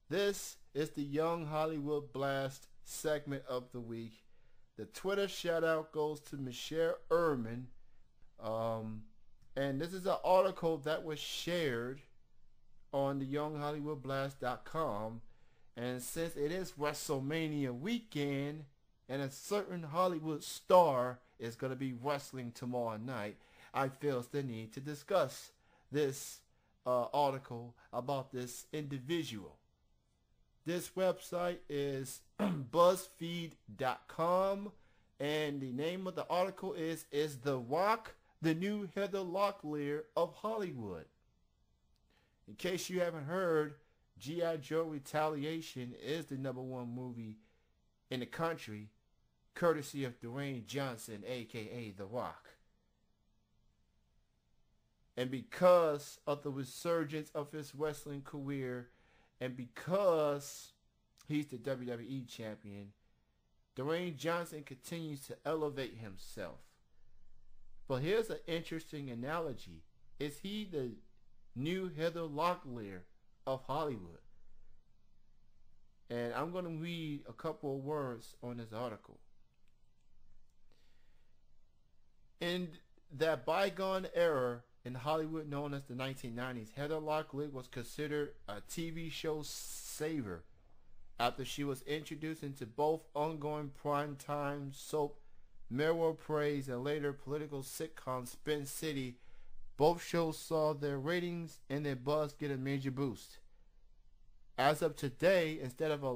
This is the Younge Hollywood Blast segment of the week. The Twitter shout out goes to Michelle Ehrman. And this is an article that was shared on the YoungeHollywoodBlast.com. And since it is WrestleMania weekend and a certain Hollywood star is going to be wrestling tomorrow night, I feel the need to discuss this article about this individual. This website is BuzzFeed.com, and the name of the article is The Rock the New Heather Locklear of Hollywood? In case you haven't heard, G.I. Joe Retaliation is the #1 movie in the country, courtesy of Dwayne Johnson, a.k.a. The Rock. And because of the resurgence of his wrestling career, and because he's the WWE champion, Dwayne Johnson continues to elevate himself. But here's an interesting analogy. Is he the new Heather Locklear of Hollywood? And I'm going to read a couple of words on this article. In that bygone era in Hollywood known as the 1990s, Heather Locklear was considered a TV show saver after she was introduced into both ongoing primetime soap Melrose Place and later political sitcom Spin City. Both shows saw their ratings and their buzz get a major boost. As of today, instead of a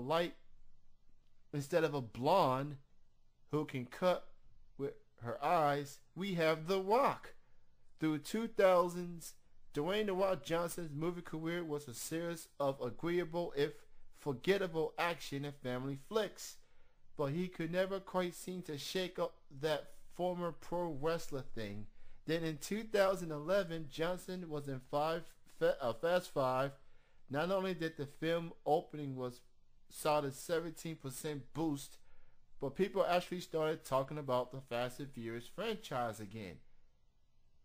blonde who can cut with her eyes, we have The Rock. Through 2000s, Dwayne "The Rock" Johnson's movie career was a series of agreeable, if forgettable, action and family flicks. But he could never quite seem to shake up that former pro wrestler thing. Then in 2011, Johnson was in Fast Five. Not only did the film opening saw a 17% boost, but people actually started talking about the Fast and Furious franchise again.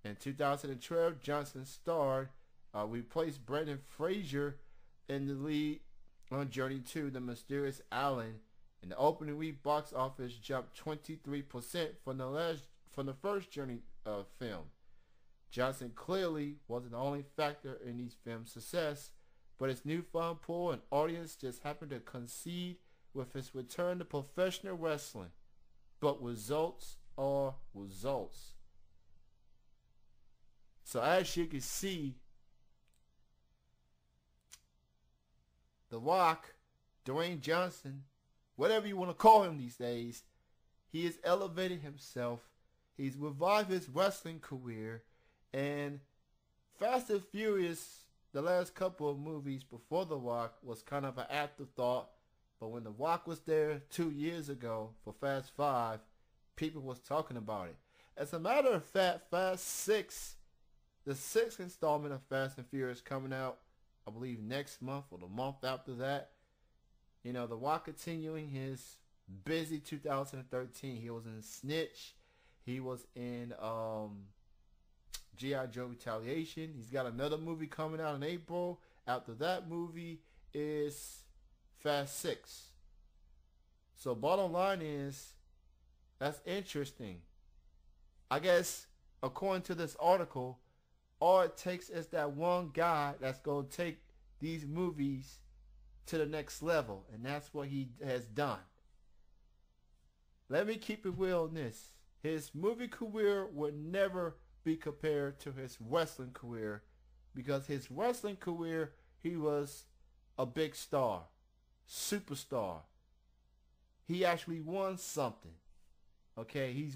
In 2012, Johnson starred, replaced Brendan Fraser in the lead on Journey to the Mysterious Island. In the opening week, box office jumped 23% from the first Journey film. Johnson clearly wasn't the only factor in these films' success, but his newfound pull and audience just happened to coincide with his return to professional wrestling. But results are results. So as you can see, The Rock, Dwayne Johnson, whatever you want to call him these days, he has elevated himself. He's revived his wrestling career. And Fast and Furious, the last couple of movies before The Rock, was kind of an afterthought. But when The Rock was there 2 years ago for Fast 5, people was talking about it. As a matter of fact, Fast 6, the 6th installment of Fast and Furious coming out, I believe next month or the month after that. You know, The Rock continuing his busy 2013. He was in Snitch. He was in G.I. Joe Retaliation. He's got another movie coming out in April. After that movie is Fast 6. So bottom line is, that's interesting. I guess, according to this article, all it takes is that one guy that's going to take these movies to the next level. And that's what he has done. Let me keep it real on this. His movie career would never be compared to his wrestling career, because his wrestling career, he was a big star, superstar. He actually won something. Okay, he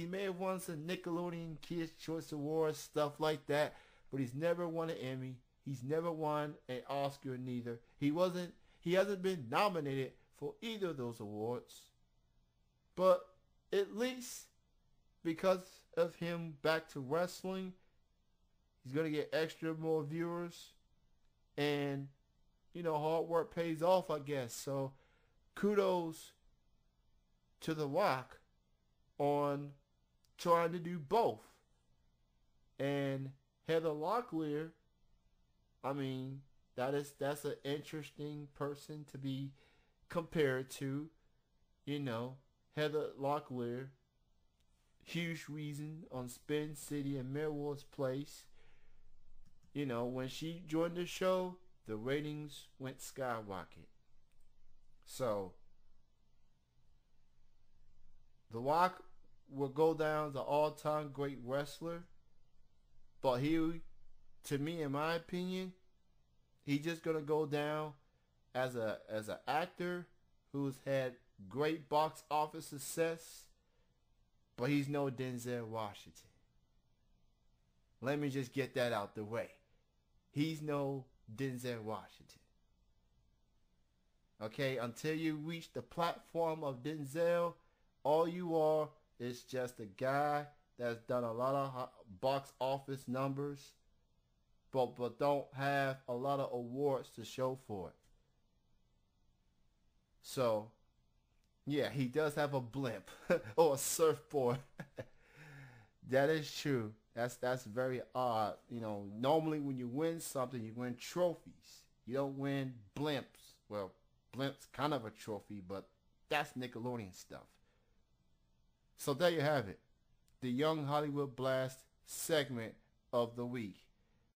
may have won some Nickelodeon Kids Choice Awards, stuff like that, but he's never won an Emmy. He's never won an Oscar neither. He hasn't been nominated for either of those awards. But at least because of him back to wrestling, he's going to get extra more viewers. And, you know, hard work pays off, I guess. So kudos to The Rock on trying to do both. And Heather Locklear, I mean, That's an interesting person to be compared to, you know, Heather Locklear. Huge reason on Spin City and Melrose Place. You know, when she joined the show, the ratings went skyrocket. So, The Rock will go down as an all-time great wrestler, but he, to me, in my opinion, he's just gonna go down as an actor who's had great box office success, but he's no Denzel Washington. Let me just get that out the way. He's no Denzel Washington. Okay, until you reach the platform of Denzel, all you are is just a guy that's done a lot of box office numbers, but don't have a lot of awards to show for it. So, yeah, he does have a blimp or a surfboard. That is true. That's very odd. You know, normally when you win something, you win trophies. You don't win blimps. Well, blimp's kind of a trophy, but that's Nickelodeon stuff. So there you have it. The Younge Hollywood Blast segment of the week.